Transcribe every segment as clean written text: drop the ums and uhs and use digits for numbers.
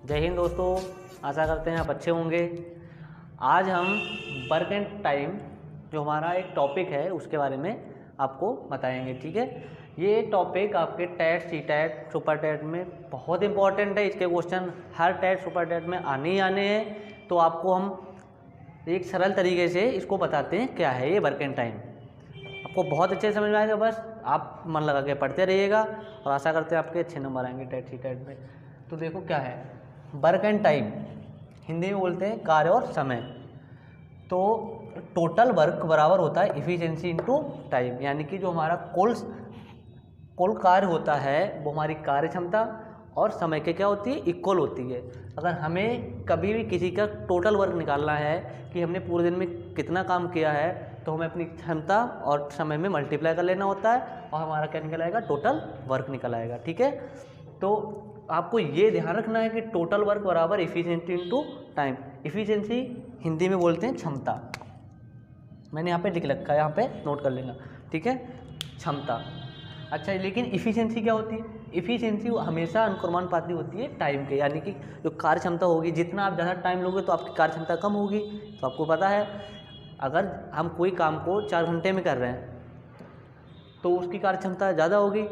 जय हिंद दोस्तों, आशा करते हैं आप अच्छे होंगे। आज हम वर्क एंड टाइम जो हमारा एक टॉपिक है उसके बारे में आपको बताएंगे। ठीक है, ये टॉपिक आपके TET, C TET, super TET में बहुत इंपॉर्टेंट है। इसके क्वेश्चन हर टेट सुपर टेट में आने ही आने हैं। तो आपको हम एक सरल तरीके से इसको बताते हैं क्या है ये वर्क एंड टाइम। आपको बहुत अच्छे समझ में आएगा, बस आप मन लगा के पढ़ते रहिएगा और आशा करते हैं आपके अच्छे नंबर आएंगे टेट सी टेट में। तो देखो क्या है वर्क एंड टाइम, हिंदी में बोलते हैं कार्य और समय। तो टोटल वर्क बराबर होता है इफ़िशिएंसी इनटू टाइम, यानी कि जो हमारा कुल कार्य होता है वो हमारी कार्य क्षमता और समय के क्या होती है, इक्वल होती है। अगर हमें कभी भी किसी का टोटल वर्क निकालना है कि हमने पूरे दिन में कितना काम किया है, तो हमें अपनी क्षमता और समय में मल्टीप्लाई कर लेना होता है और हमारा क्या निकल आएगा, टोटल वर्क निकल आएगा। ठीक है, तो आपको ये ध्यान रखना है कि टोटल वर्क बराबर efficiency into time. Efficiency Hindi में बोलते हैं क्षमता, मैंने यहाँ पे लिख रखा है, यहाँ पे नोट कर लेना। ठीक है, क्षमता। अच्छा, लेकिन इफ़िशिएंसी क्या होती है? इफ़िशिएंसी हमेशा अनुक्रमानुपाती होती है टाइम के, यानी कि जो कार्य क्षमता होगी, जितना आप ज़्यादा टाइम लोगे तो आपकी कार्य क्षमता कम होगी। तो आपको पता है अगर हम कोई काम को 4 घंटे में कर रहे हैं तो उसकी कार्य क्षमता ज़्यादा होगी।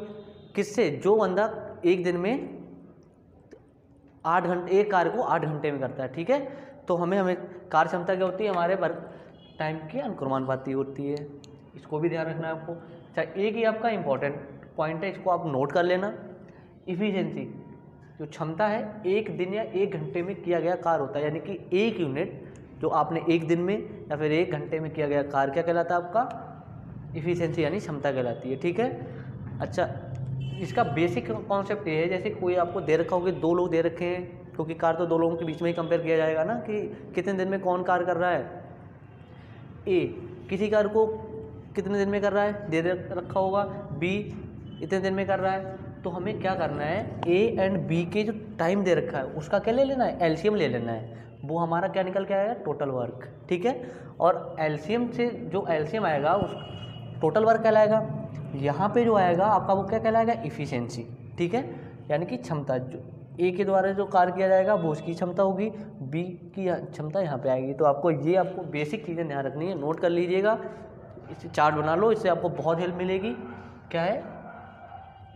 किससे? जो बंदा एक दिन में 8 घंटे एक कार्य को 8 घंटे में करता है। ठीक है, तो हमें कार्य क्षमता क्या होती है, हमारे वर्क टाइम की अनुक्रमानुपाती होती है। इसको भी ध्यान रखना है आपको। अच्छा, एक ही आपका इंपॉर्टेंट पॉइंट है, इसको आप नोट कर लेना। इफ़िशिएंसी जो क्षमता है, एक दिन या एक घंटे में किया गया कार्य होता है, यानी कि एक यूनिट जो आपने एक दिन में या फिर एक घंटे में किया गया कार्य क्या कहलाता है, आपका इफ़िशिएंसी यानी क्षमता कहलाती है। ठीक है, अच्छा, इसका बेसिक कॉन्सेप्ट ये है, जैसे कोई आपको दे रखा होगा, 2 लोग दे रखे हैं, क्योंकि कार्य तो 2 लोगों के बीच में ही कंपेयर किया जाएगा ना कि कितने दिन में कौन कार्य कर रहा है। ए किसी कार्य को कितने दिन में कर रहा है, दे रखा होगा, बी इतने दिन में कर रहा है। तो हमें क्या करना है, ए एंड बी के जो टाइम दे रखा है उसका क्या ले लेना है, एलसीएम ले लेना है। वो हमारा क्या निकल के आएगा, टोटल वर्क। ठीक है, और एलसीएम से जो एलसीएम आएगा उस टोटल वर्क कहलाएगा। यहाँ पे जो आएगा आपका वो क्या कहलाएगा, इफ़िशिएंसी। ठीक है, यानी कि क्षमता, जो ए के द्वारा जो कार्य किया जाएगा वो उसकी क्षमता होगी, बी की क्षमता यहाँ पे आएगी। तो आपको बेसिक चीज़ें ध्यान रखनी है, नोट कर लीजिएगा, इसे चार्ट बना लो, इससे आपको बहुत हेल्प मिलेगी। क्या है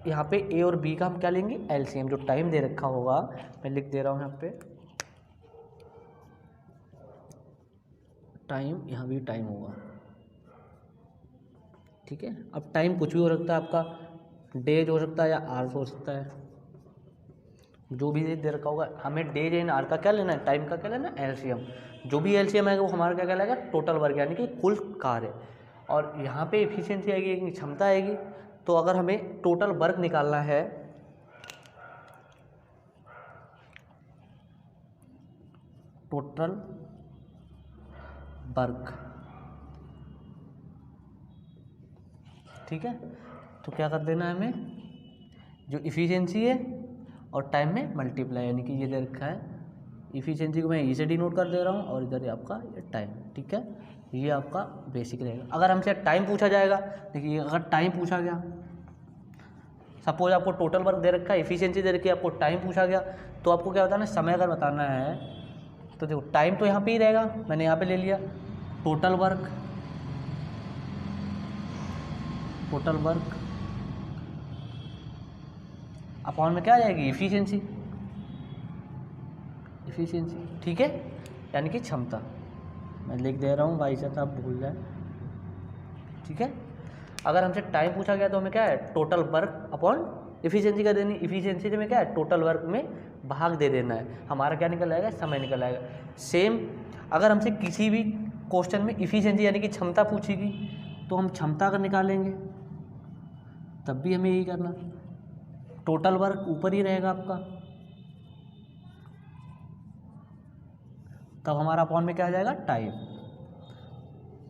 यहाँ पे ए और बी का हम क्या लेंगे, एलसीएम, जो टाइम दे रखा होगा, मैं लिख दे रहा हूँ यहाँ पे टाइम, यहाँ भी टाइम होगा। ठीक है, अब टाइम कुछ भी हो सकता है, आपका डेज हो सकता है या आवर्स हो सकता है, जो भी दे रखा होगा। हमें डेज एंड आवर का क्या लेना है, टाइम का क्या लेना है, एलसीएम। जो भी एलसीएम आएगा वो हमारा क्या कहलाएगा, टोटल वर्क, यानी कि कुल कार्य। और यहाँ पे इफ़िशिएंसी आएगी, क्षमता आएगी। तो अगर हमें टोटल वर्क निकालना है, टोटल वर्क, ठीक है, तो क्या कर देना है हमें, जो इफ़िशिएंसी है और टाइम में मल्टीप्लाई, यानी कि ये दे रखा है, इफ़िशिएंसी को मैं ई से डिनोट कर दे रहा हूँ और इधर आपका ये टाइम। ठीक है, ये आपका बेसिक रहेगा। अगर हमसे टाइम पूछा जाएगा, देखिए अगर टाइम पूछा गया, सपोज आपको टोटल वर्क दे रखा है, इफ़िशिएंसी दे रखी है, आपको टाइम पूछा गया, तो आपको क्या बताना है, समय अगर बताना है तो देखो टाइम तो यहाँ पे ही रहेगा, मैंने यहाँ पे ले लिया टोटल वर्क अपॉन में क्या आ जाएगी, इफ़िशिएंसी। ठीक है, यानी कि क्षमता, मैं लिख दे रहा हूँ भाई साहब, आप भूल जाए। ठीक है, अगर हमसे टाइम पूछा गया तो हमें क्या है, टोटल वर्क अपॉन इफ़िशिएंसी का देनी, इफ़िशिएंसी में क्या है, टोटल वर्क में भाग दे देना है, हमारा क्या निकल आएगा, समय निकल आएगा। सेम अगर हमसे किसी भी क्वेश्चन में इफ़िशिएंसी यानी कि क्षमता पूछेगी तो हम क्षमता अगर निकालेंगे तब भी हमें यही करना, टोटल वर्क ऊपर ही रहेगा आपका, तब हमारा अपॉन में क्या आ जाएगा, टाइम।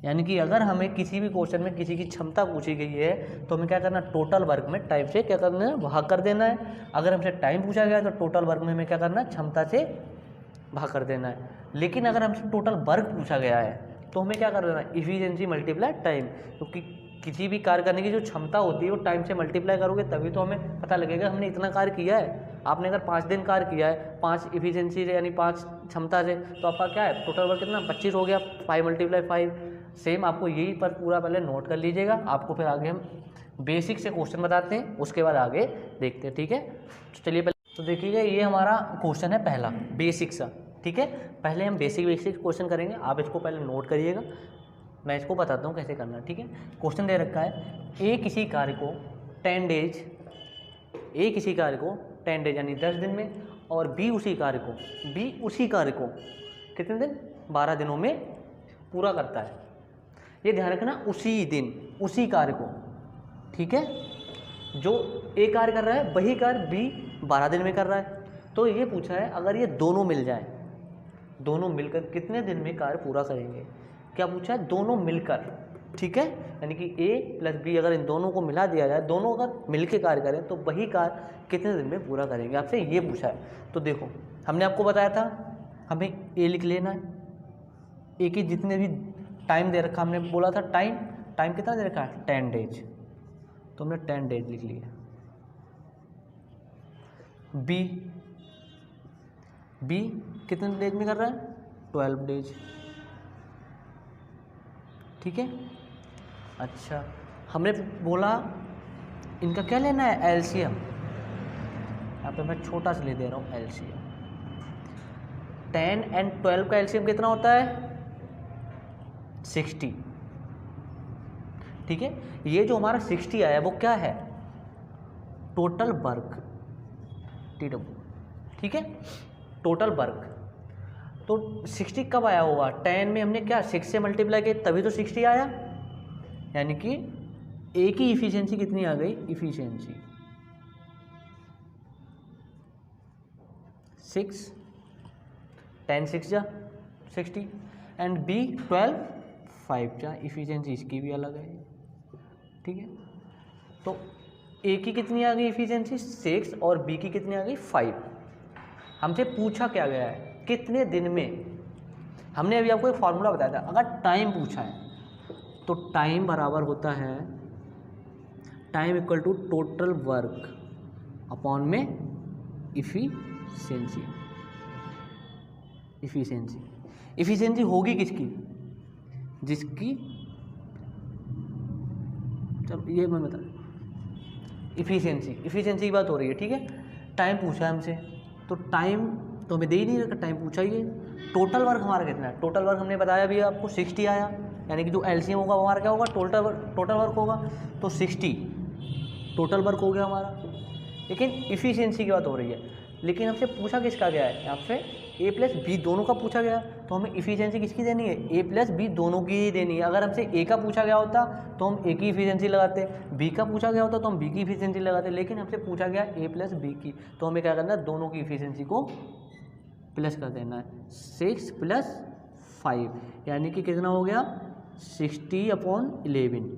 यानी कि अगर हमें किसी भी क्वेश्चन में किसी की क्षमता पूछी गई है तो हमें क्या करना, टोटल वर्क में टाइम से क्या करना है, भाग कर देना है। अगर हमसे टाइम पूछा गया तो टोटल वर्क में हमें क्या करना है, क्षमता से भाग कर देना है। लेकिन अगर हमसे टोटल वर्क पूछा गया है तो हमें क्या कर देना है, इफ़िशिएंसी मल्टीप्लाई टाइम, क्योंकि किसी भी कार्य करने की जो क्षमता होती है वो टाइम से मल्टीप्लाई करोगे तभी तो हमें पता लगेगा हमने इतना कार्य किया है। आपने अगर 5 दिन कार्य किया है 5 इफिशिएंसी से यानी 5 क्षमता से, तो आपका क्या है टोटल वर्क कितना 25 हो गया, 5 × 5। सेम आपको यही पर पूरा पहले नोट कर लीजिएगा, आपको फिर आगे हम बेसिक से क्वेश्चन बताते हैं, उसके बाद आगे देखते हैं, ठीक है। तो चलिए पहले तो देखिएगा, ये हमारा क्वेश्चन है पहला बेसिक सा, ठीक है। पहले हम बेसिक क्वेश्चन करेंगे, आप इसको पहले नोट करिएगा, मैं इसको बताता हूँ कैसे करना है, ठीक है। क्वेश्चन दे रखा है ए किसी कार्य को 10 डेज, ए किसी कार्य को 10 डेज यानी 10 दिन में, और बी उसी कार्य को कितने दिन 12 दिनों में पूरा करता है। ये ध्यान रखना, उसी दिन उसी कार्य को, ठीक है। जो ए कार्य कर रहा है वही कार्य बी 12 दिन में कर रहा है। तो ये पूछा है अगर ये दोनों मिल जाए, दोनों मिलकर कितने दिन में कार्य पूरा करेंगे। क्या पूछा है, दोनों मिलकर, ठीक है, यानी कि ए प्लस बी अगर इन दोनों को मिला दिया जाए, दोनों अगर मिलकर कार्य करें तो वही कार्य कितने दिन में पूरा करेंगे, आपसे ये पूछा है। तो देखो हमने आपको बताया था हमें ए लिख लेना है, ए की जितने भी टाइम दे रखा, हमने बोला था टाइम कितना दे रखा है 10 डेज, तो हमने 10 डेज लिख लिया। बी कितने डेज में कर रहा है 12 डेज, ठीक है। अच्छा हमने बोला इनका क्या लेना है एलसीएम, यहाँ पे मैं छोटा सा ले दे रहा हूँ एलसीएम। 10 और 12 का एलसीएम कितना होता है 60, ठीक है। ये जो हमारा 60 आया वो क्या है टोटल वर्क, TW, ठीक है, टोटल वर्क। तो 60 कब आया होगा 10 में हमने क्या 6 से मल्टीप्लाई किया तभी तो 60 आया, यानी कि ए की इफिशिएंसी कितनी आ गई, इफिशिएंसी 6, 10 6 जा 60 एंड बी 12 5 जा, इफिशिएंसी इसकी भी अलग है, ठीक है। तो ए की कितनी आ गई इफिशिएंसी 6 और बी की कितनी आ गई 5। हमसे पूछा क्या गया है कितने दिन में। हमने अभी आपको एक फॉर्मूला बताया था, अगर टाइम पूछा है तो टाइम बराबर होता है time equal to total work upon में इफिशिएंसी। इफिशिएंसी होगी किसकी, जिसकी, चलो ये मैं बता, इफिशिएंसी की बात हो रही है, ठीक है। टाइम पूछा है हमसे, तो टाइम तो हमें दे ही नहीं रखा, टाइम पूछा ही है। टोटल वर्क हमारा कितना है, टोटल वर्क हमने बताया भी आपको 60 आया, यानी कि जो एलसीएम होगा वो हमारा क्या होगा टोटल वर्क होगा, तो 60 टोटल वर्क हो गया हमारा। लेकिन इफिशिएंसी की बात हो रही है, लेकिन हमसे पूछा किसका गया है, यहाँ पे ए प्लस बी दोनों का पूछा गया, तो हमें इफिशिएंसी किसकी देनी है, ए प्लस बी दोनों की ही देनी है। अगर हमसे ए का पूछा गया होता तो हम ए की इफिशिएंसी लगाते, बी का पूछा गया होता तो हम बी की इफिशिएंसी लगाते, लेकिन हमसे पूछा गया ए प्लस बी की, तो हमें क्या करना है दोनों की इफिशिएंसी को प्लस कर देना है। 6 + 5 यानी कि कितना हो गया 60/11,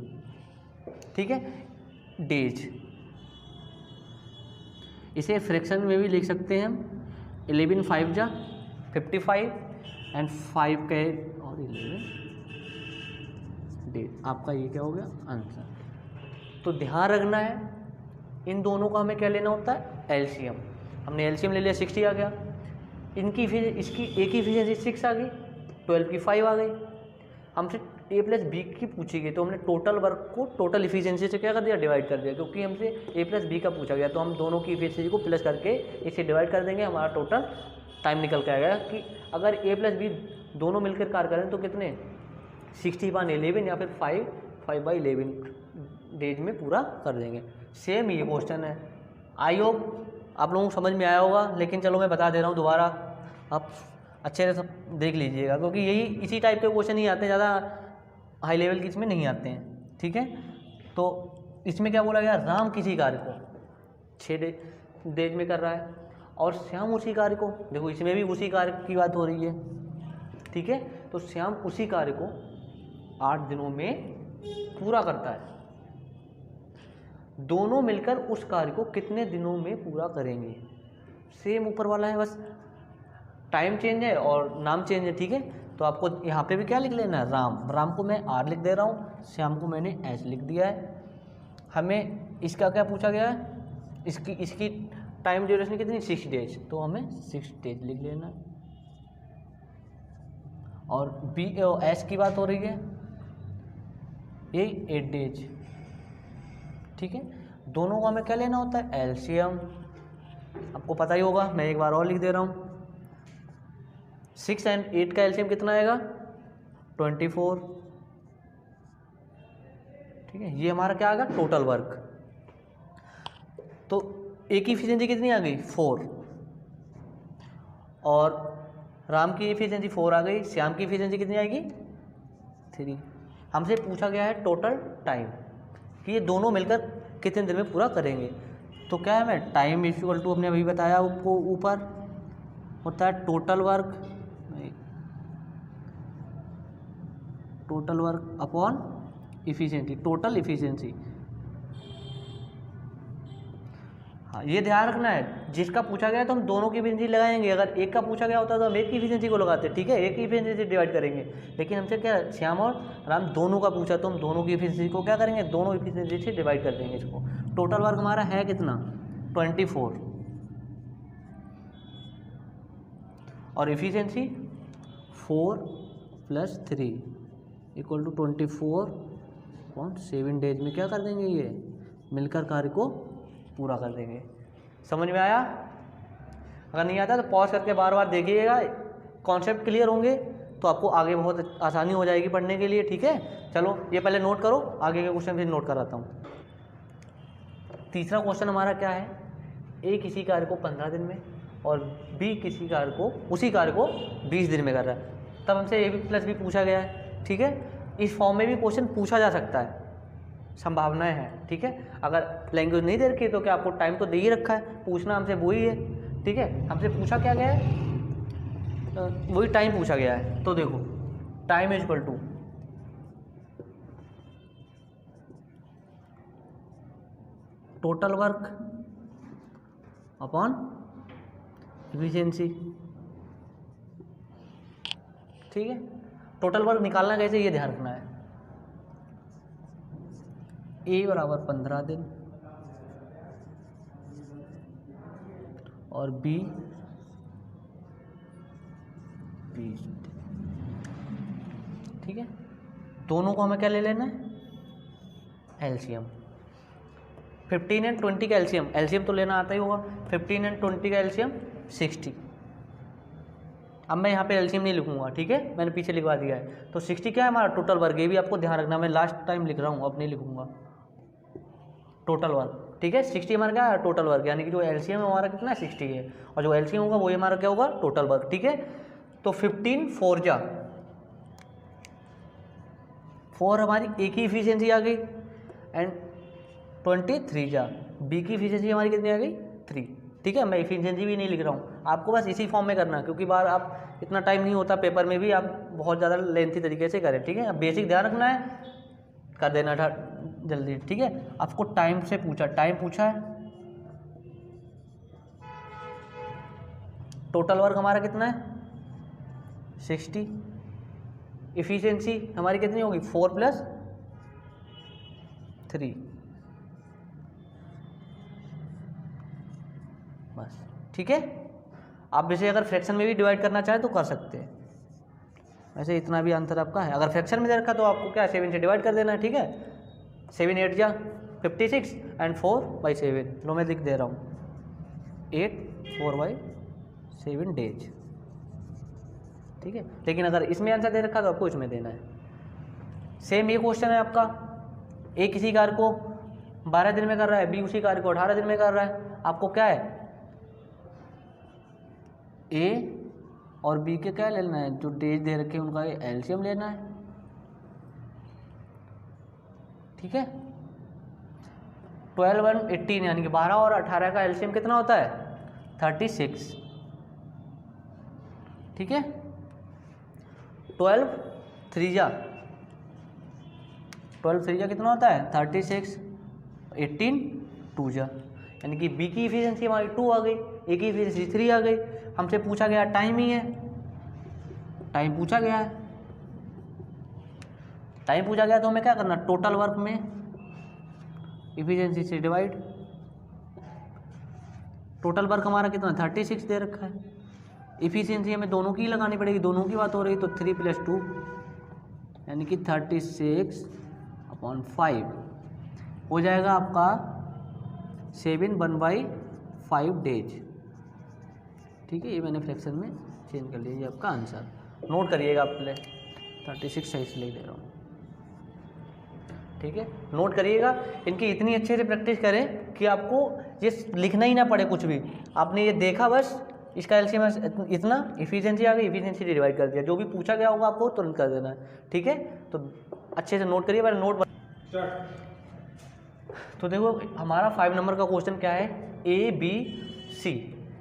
ठीक है, डेज। इसे फ्रैक्शन में भी लिख सकते हैं हम, 11 5 जा 55 एंड 5 के और 11 डेज। आपका ये क्या हो गया आंसर। तो ध्यान रखना है इन दोनों का हमें क्या लेना होता है एलसीएम। हमने एलसीएम ले लिया 60 आ गया, इनकी इसकी ए की इफिशिएंसी 6 आ गई, 12 की 5 आ गई। हमसे ए प्लस बी की पूछी गई तो हमने टोटल वर्क को टोटल इफिशिएंसी से क्या कर दिया डिवाइड कर दिया, क्योंकि हमसे ए प्लस बी का पूछा गया तो हम दोनों की इफिशिएंसी को प्लस करके इसे डिवाइड कर देंगे, हमारा टोटल टाइम निकल के आएगा कि अगर ए प्लस बी दोनों मिलकर कार्य करें तो कितने 60/11 या फिर 5/11 डेज में पूरा कर देंगे। सेम ये क्वेश्चन है, आई होप आप लोगों को समझ में आया होगा, लेकिन चलो मैं बता दे रहा हूँ दोबारा, आप अच्छे से सब देख लीजिएगा, क्योंकि यही इसी टाइप के क्वेश्चन ही आते हैं, ज़्यादा हाई लेवल की इसमें नहीं आते हैं, ठीक है। तो इसमें क्या बोला गया, राम किसी कार्य को 6 डेज में कर रहा है और श्याम उसी कार्य को, देखो इसमें भी उसी कार्य की बात हो रही है, ठीक है। तो श्याम उसी कार्य को 8 दिनों में पूरा करता है, दोनों मिलकर उस कार्य को कितने दिनों में पूरा करेंगे। सेम ऊपर वाला है, बस टाइम चेंज है और नाम चेंज है, ठीक है। तो आपको यहाँ पे भी क्या लिख लेना है राम को मैं R लिख दे रहा हूँ, श्याम को मैंने S लिख दिया है। हमें इसका क्या पूछा गया है, इसकी टाइम ड्यूरेशन कितनी 6 डेज, तो हमें 6 डेज लिख लेना है। और बी एस की बात हो रही है, ये 8 डेज। ठीक है, दोनों को हमें क्या लेना होता है, एलसीएम। आपको पता ही होगा, मैं एक बार और लिख दे रहा हूँ, 6 और 8 का एलसीएम कितना आएगा, 24। ठीक है, ये हमारा क्या आएगा, टोटल वर्क। तो ए की इफिशिएंसी कितनी आ गई, 4, और राम की इफिशिएंसी 4 आ गई, श्याम की इफिशिएंसी कितनी आएगी, 3। हमसे पूछा गया है टोटल टाइम कि ये दोनों मिलकर कितने दिन में पूरा करेंगे। तो क्या है, मैं टाइम इक्वल टू हमने अभी बताया आपको, ऊपर होता है total work upon efficiency, total efficiency. हाँ, ये ध्यान रखना है, जिसका पूछा गया है तो हम दोनों की इफिशिएंसी लगाएंगे। अगर एक का पूछा गया होता तो हम एक की इफिशिएंसी को लगाते, ठीक है, एक की इफिशिएंसी से डिवाइड करेंगे। लेकिन हमसे क्या, श्याम और राम दोनों का पूछा तो हम दोनों की इफिशिएंसी को क्या करेंगे, दोनों इफिशिएंसी से डिवाइड कर देंगे इसको। टोटल वर्क हमारा है कितना, 24, और इफिशिएंसी 4 + 3 = 24.7 डेज में क्या कर देंगे, ये मिलकर कार्य को पूरा कर देंगे। समझ में आया? अगर नहीं आता तो पॉज करके बार बार देखिएगा, कॉन्सेप्ट क्लियर होंगे तो आपको आगे बहुत आसानी हो जाएगी पढ़ने के लिए। ठीक है, चलो ये पहले नोट करो, आगे के क्वेश्चन फिर नोट कराता हूँ। तीसरा क्वेश्चन हमारा क्या है, ए किसी कार्य को 15 दिन में और बी किसी कार्य को, उसी कार्य को 20 दिन में कर रहा है। तब हमसे ए + बी पूछा गया है। ठीक है, इस फॉर्म में भी क्वेश्चन पूछा जा सकता है, संभावनाएं हैं। ठीक है, अगर लैंग्वेज नहीं दे रखी है तो क्या आपको टाइम तो दे ही रखा है, पूछना हमसे वही है। ठीक है, हमसे पूछा क्या गया है, वही टाइम पूछा गया है। तो देखो, time equal to total work upon efficiency. ठीक है, टोटल वर्क निकालना कैसे, ये ध्यान रखना है। ए = 15 दिन और बी 20 दिन। ठीक है, दोनों को हमें क्या ले लेना है, एलसीएम। 15 और 20 का एलसीएम तो लेना आता ही होगा। 15 और 20 का एलसीएम 60। अब मैं यहाँ पे एलसीएम नहीं लिखूंगा, ठीक है, मैंने पीछे लिखवा दिया है। तो 60 क्या है हमारा, टोटल वर्क। ये भी आपको ध्यान रखना, मैं लास्ट टाइम लिख रहा हूँ, अब नहीं लिखूंगा, टोटल वर्क। ठीक है, 60 हमारा क्या है, टोटल वर्क, यानी कि जो एलसीएम हमारा कितना है, 60 है, और जो एलसीएम होगा वही हमारा क्या होगा, टोटल वर्क। ठीक है, तो 15 4 जा 4 हमारी ए की इफिशिएंसी आ गई, एंड 23 जा बी की इफिशिएंसी हमारी कितनी आ गई, 3। ठीक है, मैं इफिशिएंसी भी नहीं लिख रहा हूँ, आपको बस इसी फॉर्म में करना है, क्योंकि बार आप इतना टाइम नहीं होता पेपर में भी, आप बहुत ज़्यादा लेंथी तरीके से करें। ठीक है, अब बेसिक ध्यान रखना है, कर देना था जल्दी। ठीक है, आपको टाइम से पूछा, टाइम पूछा है, टोटल वर्क हमारा कितना है 60, इफिशिएंसी हमारी कितनी होगी 4 + 3, बस। ठीक है, आप इसे अगर फ्रैक्शन में भी डिवाइड करना चाहें तो कर सकते हैं, वैसे इतना भी आंसर आपका है। अगर फ्रैक्शन में दे रखा तो आपको क्या 7 से डिवाइड कर देना है। ठीक है, 7 8 जा 56 एंड 4/7, लो मैं लिख दे रहा हूँ, 8 4/7 डेज। ठीक है, लेकिन अगर इसमें आंसर दे रखा तो आपको इसमें देना है। सेम ये क्वेश्चन है आपका, ए किसी कार्य को 12 दिन में कर रहा है, बी उसी कार्य को 18 दिन में कर रहा है। आपको क्या है, ए और बी के क्या लेना है, जो डेज दे रखे हैं उनका एलसीएम लेना है। ठीक है, 12 और 18 यानी कि 12 और 18 का एलसीएम कितना होता है 36। ठीक है, 12 3 जा कितना होता है 36, 18 2 जा, यानी कि बी की इफिशिएंसी हमारी 2 आ गई, ए की इफिशिएंसी 3 आ गई। हमसे पूछा गया टाइम ही है, टाइम पूछा गया है, टाइम पूछा गया तो हमें क्या करना, टोटल वर्क में इफिशिएंसी से डिवाइड, टोटल वर्क हमारा कितना 36 दे रखा है। इफिशियंसी हमें दोनों की लगानी पड़ेगी, दोनों की बात हो रही, तो 3 + 2 यानी कि 36/5 हो जाएगा आपका 7/1/5 डेज। ठीक है, ये मैंने फ्रैक्शन में चेंज कर लिया, ये आपका आंसर नोट करिएगा आप पहले। 36 सही से लिख दे रहा हूँ, ठीक है, नोट करिएगा। इनकी इतनी अच्छे से प्रैक्टिस करें कि आपको ये लिखना ही ना पड़े कुछ भी, आपने ये देखा बस, इसका एलसीएम इतना, इफिशियंसी आ गई, इफिशियंसी डिवाइड कर दिया, जो भी पूछा गया होगा आपको तुरंत कर देना है। ठीक है, तो अच्छे से नोट करिए, पहले नोट। तो देखो हमारा 5 नंबर का क्वेश्चन क्या है, ABC,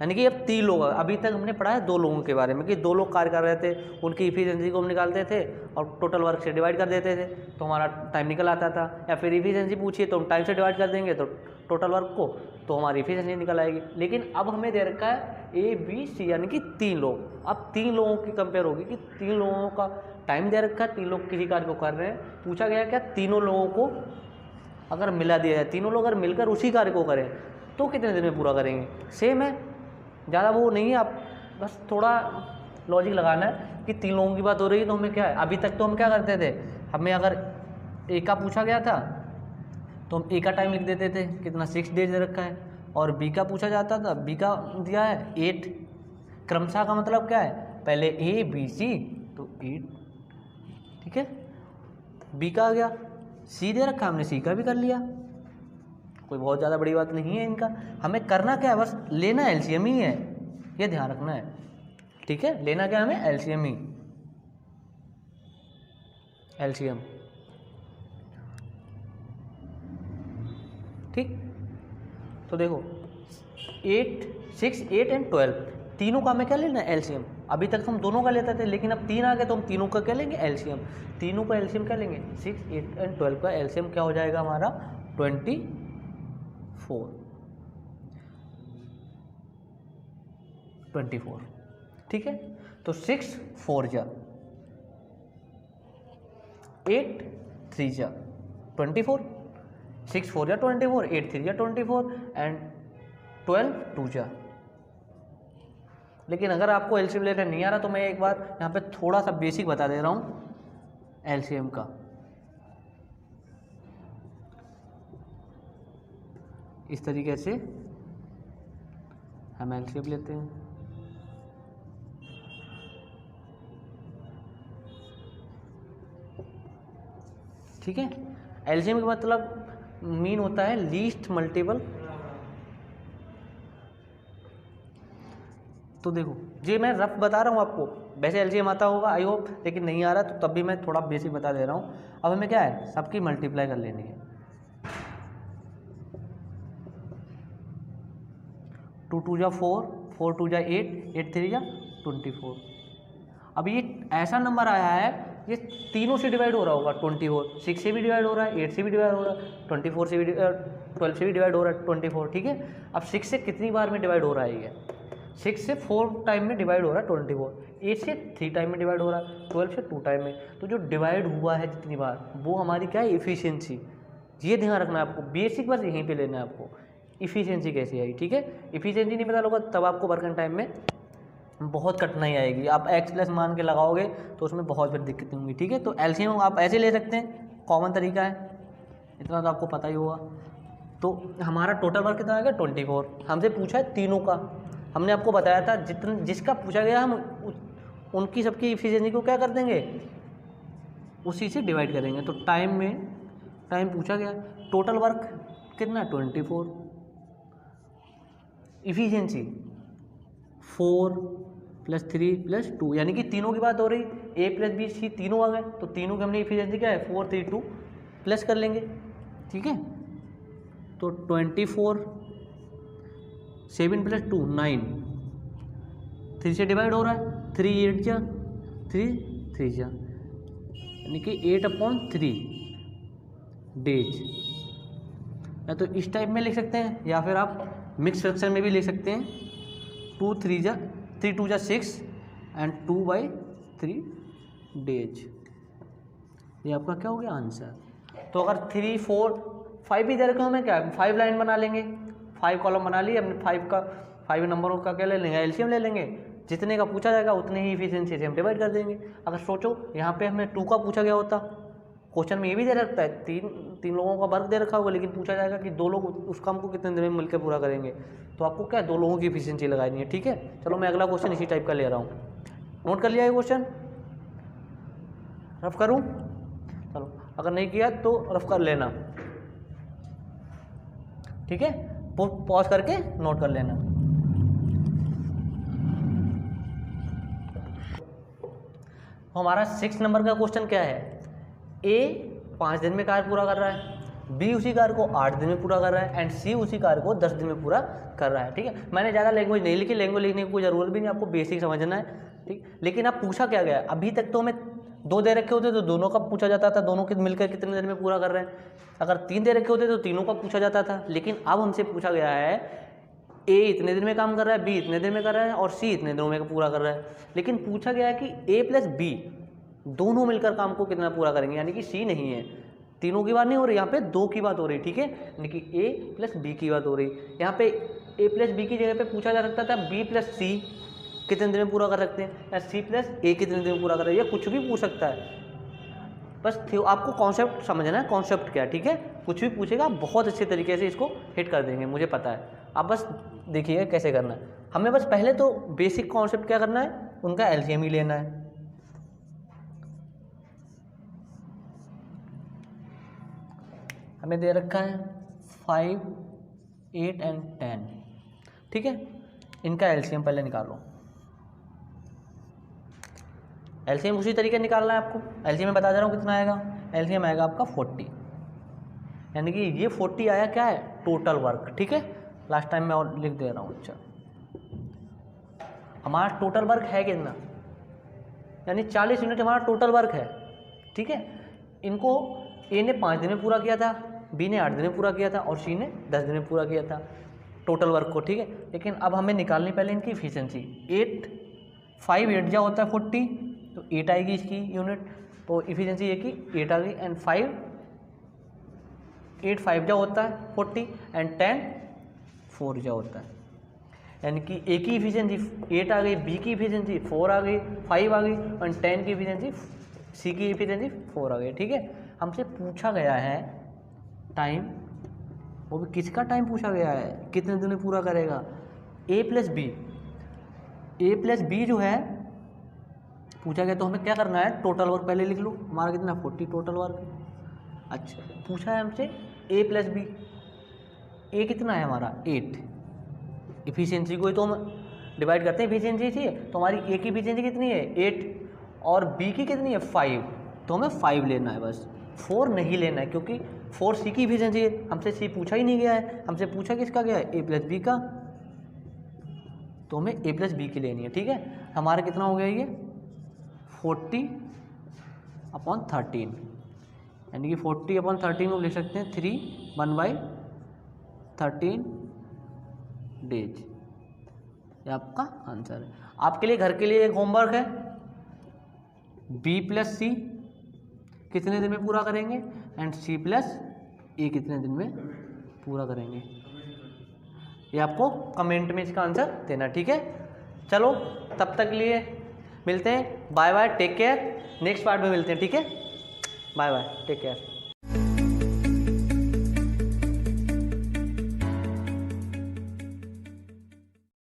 यानी कि अब 3 लोग, अभी तक हमने पढ़ा है 2 लोगों के बारे में कि 2 लोग कार्य कर रहे थे, उनकी इफिशियंसी को हम निकालते थे और टोटल वर्क से डिवाइड कर देते थे तो हमारा टाइम निकल आता था। या फिर इफिशियंसी पूछिए तो हम टाइम से डिवाइड कर देंगे तो टोटल वर्क को, तो हमारी इफिशियंसी निकल आएगी। लेकिन अब हमें दे रखा है ABC, यानी कि 3 लोग। अब 3 लोगों की कंपेयर होगी कि 3 लोगों का टाइम दे रखा है, 3 लोग किसी कार्य को कर रहे हैं, पूछा गया क्या तीनों लोगों को अगर मिला दिया जाए, तीनों लोग अगर मिलकर उसी कार्य को करें तो कितने दिन में पूरा करेंगे। सेम है, ज़्यादा वो नहीं है, आप बस थोड़ा लॉजिक लगाना है कि 3 लोगों की बात हो रही है तो हमें क्या है, अभी तक तो हम क्या करते थे, हमें अगर ए का पूछा गया था तो हम ए का टाइम लिख देते थे, कितना 6 डेज दे रखा है, और बी का पूछा जाता था, बी का दिया है 8, क्रमशः का मतलब क्या है, पहले ABC तो 8, ठीक है, बी का आ गया, सी दे रखा, हमने सी का भी कर लिया, कोई बहुत ज़्यादा बड़ी बात नहीं है इनका। हमें करना क्या है, बस लेना एलसीएम ही है, ये ध्यान रखना है। ठीक है, लेना क्या हमें, एलसीएम ही, एलसीएम। ठीक, तो देखो 8, 6, 8 एंड 12 तीनों का हमें क्या लेना है, एलसीएम। अभी तक तो हम दोनों का लेते थे, लेकिन अब 3 आ गए तो हम तीनों का क्या लेंगे, एलसीएम। तीनों का एलसीएम क्या लेंगे, 6, 8 एंड 12 का एलसीएम क्या हो जाएगा हमारा 24। ठीक है, तो 6 4 जा, 8 3 जा 24, 6 4 जा 24, 8 3 जा 24 एंड 12 2 जा। लेकिन अगर आपको एलसीएम लेना नहीं आ रहा तो मैं एक बार यहाँ पे थोड़ा सा बेसिक बता दे रहा हूँ एलसीएम का। इस तरीके से हम एलसीएम लेते हैं। ठीक है, एलसीएम का मतलब मीन होता है लीस्ट मल्टीपल। तो देखो ये मैं रफ बता रहा हूँ आपको, वैसे एलसीएम आता होगा आई होप, लेकिन नहीं आ रहा तो तब भी मैं थोड़ा बेसिक बता दे रहा हूँ। अब हमें क्या है, सबकी मल्टीप्लाई कर लेनी है। 2 2 जा 4, 4 2 जा 8, 8 3 जा 24। अब ये ऐसा नंबर आया है, ये तीनों से डिवाइड हो रहा होगा, 24, 6 से भी डिवाइड हो रहा है, 8 से भी डिवाइड हो रहा है, 24 से भी 12 से भी डिवाइड हो रहा है 24। ठीक है, अब 6 से कितनी बार में डिवाइड हो रहा है, ये 6 से 4 टाइम में डिवाइड हो रहा है 24, 8 से 3 टाइम में डिवाइड हो रहा है, 12 से 2 टाइम में। तो जो डिवाइड हुआ है जितनी बार, वो हमारी क्या है, इफिशियंसी। ये ध्यान रखना है आपको, बेसिक बस यहीं पे लेना है आपको, इफिशियंसी कैसी आई। ठीक है, इफिशियंसी नहीं पता होगा तब आपको वर्किंग टाइम में बहुत कठिनाई आएगी, आप x प्लस मान के लगाओगे तो उसमें बहुत फिर दिक्कतें होंगी। ठीक है, तो एलसीएम आप ऐसे ले सकते हैं, कॉमन तरीका है, इतना तो आपको पता ही होगा। तो हमारा टोटल वर्क कितना आ गया 24, हमसे पूछा है तीनों का, हमने आपको बताया था जिसका पूछा गया हम उनकी सबकी इफिशियंसी को क्या कर देंगे, उसी से डिवाइड करेंगे। तो टाइम में टाइम पूछा गया, टोटल वर्क कितना 24, इफिशियंसी 4 + 3 + 2, यानी कि तीनों की बात हो रही, A + B C तीनों आ गए, तो तीनों की हमने इफिशियंसी क्या है 4 3 2 प्लस कर लेंगे। ठीक है, तो 24, 7 + 2 9, 3 से डिवाइड हो रहा है, 3 8 जा 3 3 जा, यानी कि 8/3 डेज। या तो इस टाइप में लिख सकते हैं, या फिर आप मिक्स फ्रैक्शन में भी लिख सकते हैं, 2 3 जा 3 2 जा 6 एंड 2/3 डेज। ये आपका क्या हो गया आंसर। तो अगर 3 4 5 भी दे रखे हमें क्या है, 5 लाइन बना लेंगे, 5 कॉलम बना लिए हमने, 5 का 5 नंबरों का क्या ले लेंगे, एलसीएम ले लेंगे, जितने का पूछा जाएगा उतने ही इफिशिएंसी से हम डिवाइड कर देंगे। अगर सोचो यहाँ पे हमें 2 का पूछा गया होता, क्वेश्चन में ये भी दे रखता है तीन लोगों का वर्क दे रखा होगा, लेकिन पूछा जाएगा कि 2 लोग उस काम को कितने दिन में मिलकर पूरा करेंगे, तो आपको क्या है 2 लोगों की इफिशिएंसी लगानी है। ठीक है, चलो मैं अगला क्वेश्चन इसी टाइप का ले रहा हूँ, नोट कर लिया ये क्वेश्चन, रफ करूँ? चलो अगर नहीं किया तो रफ कर लेना, ठीक है, पॉज करके नोट कर लेना। हमारा 6 नंबर का क्वेश्चन क्या है, ए 5 दिन में कार्य पूरा कर रहा है, बी उसी कार्य को 8 दिन में पूरा कर रहा है एंड सी उसी कार्य को 10 दिन में पूरा कर रहा है। ठीक है, मैंने ज़्यादा लैंग्वेज नहीं लिखी, लैंग्वेज लिखने की कोई ज़रूरत भी नहीं, आपको बेसिक समझना है। ठीक, लेकिन अब पूछा क्या गया, अभी तक तो हमें 2 दे रखे होते तो दोनों का पूछा जाता था, दोनों के मिलकर कितने दिन में पूरा कर रहे हैं। अगर 3 दे रखे होते तो तीनों का पूछा जाता था, लेकिन अब हमसे पूछा गया है ए इतने दिन में काम कर रहा है, बी इतने दिन में कर रहा है और सी इतने दिनों में पूरा कर रहा है। लेकिन पूछा गया है कि ए प्लस बी दोनों मिलकर काम को कितना पूरा करेंगे, यानी कि सी नहीं है, तीनों की बात नहीं हो रही, यहाँ पे 2 की बात हो रही। ठीक है, यानी कि ए प्लस बी की बात हो रही। यहाँ पे ए प्लस बी की जगह पे पूछा जा सकता था बी प्लस सी कितने दिन में पूरा कर सकते हैं, या सी प्लस ए कितने दिन में पूरा कर रहे हैं, या कुछ भी पूछ सकता है। बस आपको कॉन्सेप्ट समझना है, कॉन्सेप्ट क्या है। ठीक है, कुछ भी पूछेगा बहुत अच्छे तरीके से इसको हिट कर देंगे, मुझे पता है। आप बस देखिएगा कैसे करना है। हमें बस पहले तो बेसिक कॉन्सेप्ट क्या करना है, उनका एलसीएम ही लेना है। हमें दे रखा है 5, 8 एंड 10। ठीक है, इनका एलसीएम पहले निकालो। एलसीएम उसी तरीके निकालना है आपको, एलसीएम में बता दे रहा हूँ कितना आएगा। एलसीएम आएगा आपका 40, यानी कि ये 40 आया क्या है, टोटल वर्क। ठीक है, लास्ट टाइम मैं और लिख दे रहा हूँ। अच्छा, हमारा टोटल वर्क है कितना, यानी 40 यूनिट हमारा टोटल वर्क है। ठीक है, इनको ए ने 5 दिन में पूरा किया था, बी ने 8 दिन में पूरा किया था और सी ने 10 दिन में पूरा किया था टोटल वर्क को। ठीक है, लेकिन अब हमें निकालनी पहले इनकी इफिशिएंसी। 5 8 जा होता है 40, तो 8 आएगी इसकी यूनिट, तो इफिशिएंसी ए की 8 आ गई। एंड 8 5 जा होता है 40 एंड 10 4 जा होता है, यानी कि ए की इफिशिएंसी 8 आ गई, बी की इफिशिएंसी 4 आ गई, 5 आ गई और 10 की इफिशिएंसी, सी की इफिशिएंसी 4 आ गई। ठीक है, हमसे पूछा गया है टाइम, वो भी किसका टाइम पूछा गया है, कितने दिन में पूरा करेगा, ए प्लस बी। ए प्लस बी जो है पूछा गया, तो हमें क्या करना है, टोटल वर्क पहले लिख लो। हमारा कितना 40 टोटल वर्क। अच्छा, पूछा है हमसे ए प्लस बी, ए कितना है हमारा 8, इफिशिएंसी को ही तो हम डिवाइड करते हैं इफिशिएंसी से, तो हमारी ए की इफिशिएंसी कितनी है 8 और बी की कितनी है 5, तो हमें 5 लेना है बस, 4 नहीं लेना है, क्योंकि 4 सी की इफिशिएंसी है, हमसे सी पूछा ही नहीं गया है, हमसे पूछा किसका गया है ए प्लस बी का, तो हमें ए प्लस बी की लेनी है। ठीक है, हमारा कितना हो गया ये 40/13, यानी कि 40/13 को लिख सकते हैं 3/1/13 डेज, ये आपका आंसर है। आपके लिए घर के लिए एक होमवर्क है, बी प्लस सी कितने दिन में पूरा करेंगे एंड सी प्लस ए कितने दिन में पूरा करेंगे, ये आपको कमेंट में इसका आंसर देना। ठीक है, चलो तब तक लिए मिलते हैं, bye bye, take care, next part में मिलते हैं। ठीक है, बाय बाय, टेक केयर।